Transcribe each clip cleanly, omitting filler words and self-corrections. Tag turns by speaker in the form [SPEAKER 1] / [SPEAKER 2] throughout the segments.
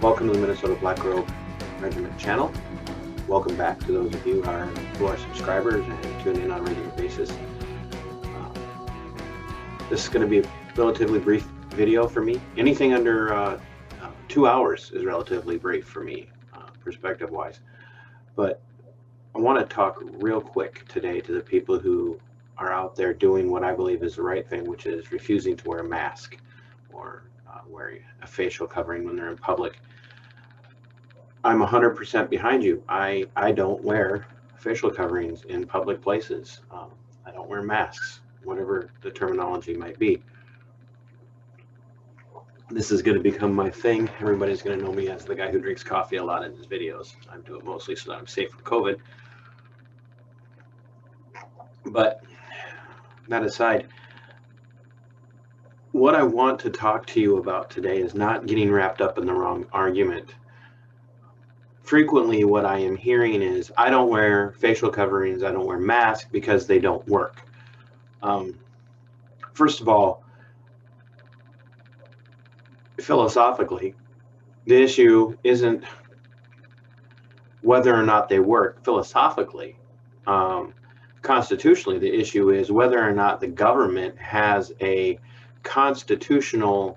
[SPEAKER 1] Welcome to the MinnesotaBlack Robe Regiment channel. Welcome back to those of you who are subscribers and tune in on a regular basis. This is going to be a relatively brief video for me. Anything under 2 hours is relatively brief for me, perspective-wise. But I want to talk real quick today to the people who are out there doing what I believe is the right thing, which is refusing to wear a mask or wearing a facial covering when they're in public. I'm 100% behind you. I don't wear facial coverings in public places. I don't wear masks, whatever the terminology might be. This is going to become my thing. Everybody's going to know me as the guy who drinks coffee a lot in his videos. I do it mostly so that I'm safe from COVID. But that aside, what I want to talk to you about today is not getting wrapped up in the wrong argument. Frequently, what I am hearing is, I don't wear facial coverings, I don't wear masks because they don't work. First of all, philosophically, the issue isn't whether or not they work. Philosophically, constitutionally, the issue is whether or not the government has a constitutional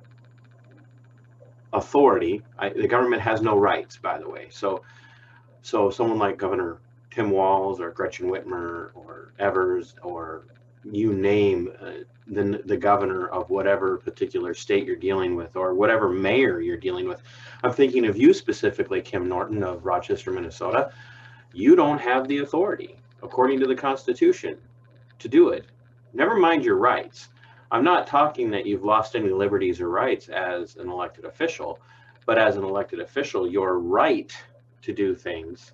[SPEAKER 1] authority. The government has no rights, by the way. So someone like Governor Tim Walz or Gretchen Whitmer or Evers, or you name the governor of whatever particular state you're dealing with, or whatever mayor you're dealing with. I'm thinking of you specifically, Kim Norton of Rochester, Minnesota. You don't have the authority, according to the Constitution, to do it. Never mind your rights. I'm not talking that you've lost any liberties or rights as an elected official, but as an elected official, your right to do things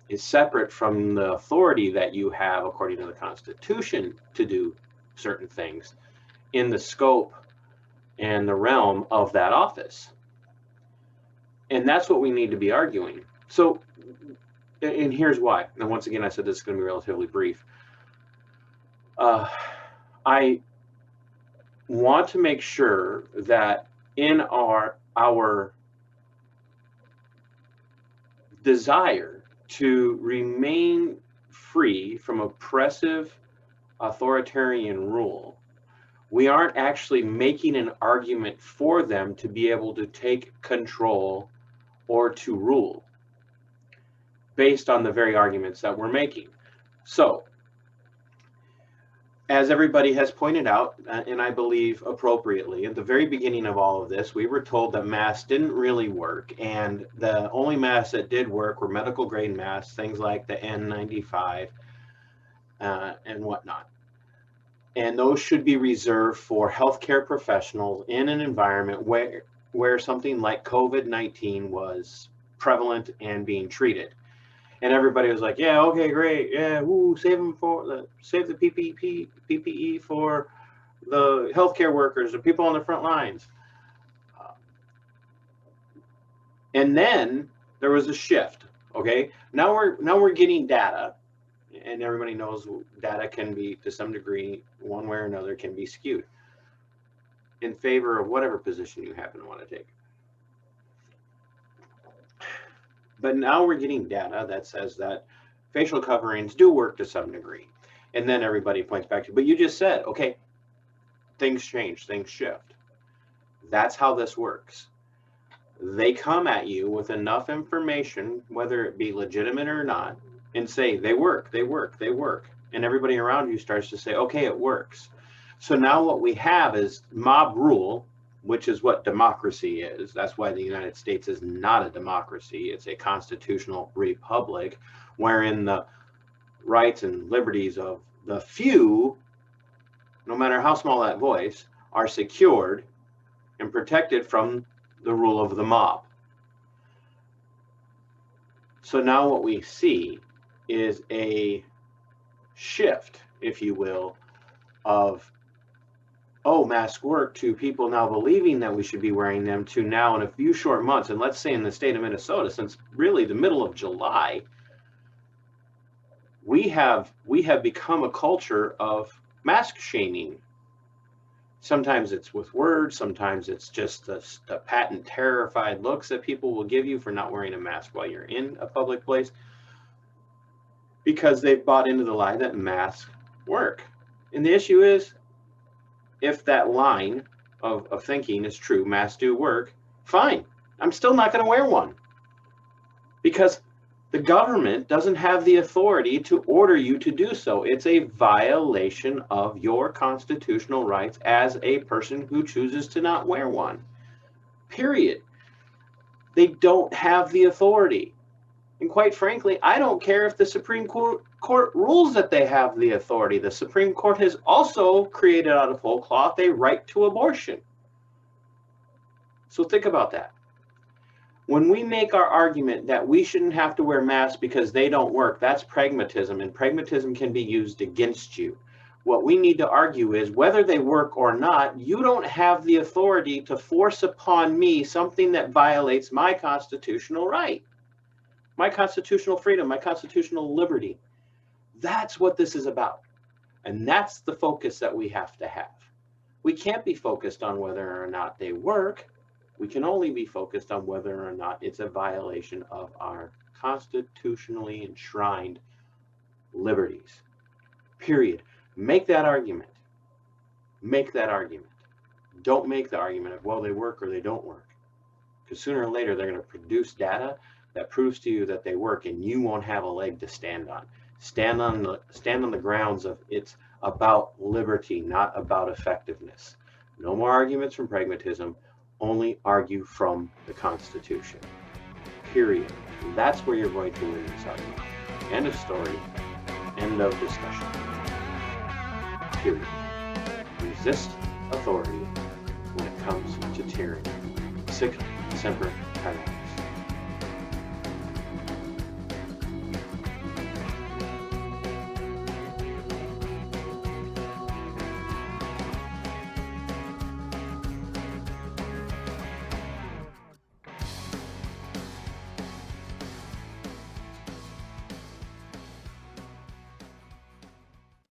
[SPEAKER 1] is separate from the authority that you have, according to the Constitution, to do certain things in the scope and the realm of that office. And that's what we need to be arguing. So, and here's why. And once again, I said this is going to be relatively brief. I want to make sure that in our desire to remain free from oppressive authoritarian rule, we aren't actually making an argument for them to be able to take control or to rule based on the very arguments that we're making. So, as everybody has pointed out, and I believe appropriately, at the very beginning of all of this, we were told that masks didn't really work, and the only masks that did work were medical grade masks, things like the N95 and whatnot. And those should be reserved for healthcare professionals in an environment where something like COVID-19 was prevalent and being treated. And everybody was like, yeah, okay, great. Yeah, woo, save the PPE for the healthcare workers, the people on the front lines. And then there was a shift. Okay, now we're getting data, and everybody knows data can be, to some degree, one way or another, can be skewed in favor of whatever position you happen to want to take. But now we're getting data that says that facial coverings do work to some degree. And then everybody points back to, but you just said, okay, things change, things shift. That's how this works. They come at you with enough information, whether it be legitimate or not, and say, they work, they work, they work. And everybody around you starts to say, okay, it works. So now what we have is mob rule, which is what democracy is. That's why the United States is not a democracy. It's a constitutional republic wherein the rights and liberties of the few, no matter how small that voice, are secured and protected from the rule of the mob. So now what we see is a shift, if you will, of masks work, to people now believing that we should be wearing them, to now in a few short months, and let's say in the state of Minnesota, since really the middle of July, we have become a culture of mask shaming. Sometimes it's with words, sometimes it's just the patent terrified looks that people will give you for not wearing a mask while you're in a public place, because they've bought into the lie that masks work. And the issue is, if that line of thinking is true, masks do work, fine. I'm still not going to wear one, because the government doesn't have the authority to order you to do so. It's a violation of your constitutional rights as a person who chooses to not wear one. Period. They don't have the authority. And quite frankly, I don't care if the Supreme Court rules that they have the authority. The Supreme Court has also created out of whole cloth a right to abortion. So think about that. When we make our argument that we shouldn't have to wear masks because they don't work, that's pragmatism, and pragmatism can be used against you. What we need to argue is whether they work or not, you don't have the authority to force upon me something that violates my constitutional right, my constitutional freedom, my constitutional liberty. That's what this is about. And that's the focus that we have to have. We can't be focused on whether or not they work. We can only be focused on whether or not it's a violation of our constitutionally enshrined liberties. Period. Make that argument. Make that argument. Don't make the argument of, well, they work or they don't work. Because sooner or later, they're going to produce data that proves to you that they work, and you won't have a leg to stand on. Stand on the grounds of it's about liberty, not about effectiveness. No more arguments from pragmatism. Only argue from the Constitution. Period. That's where you're going to win this argument. End of story. End of discussion. Period. Resist authority when it comes to tyranny. Sic semper tyrannis.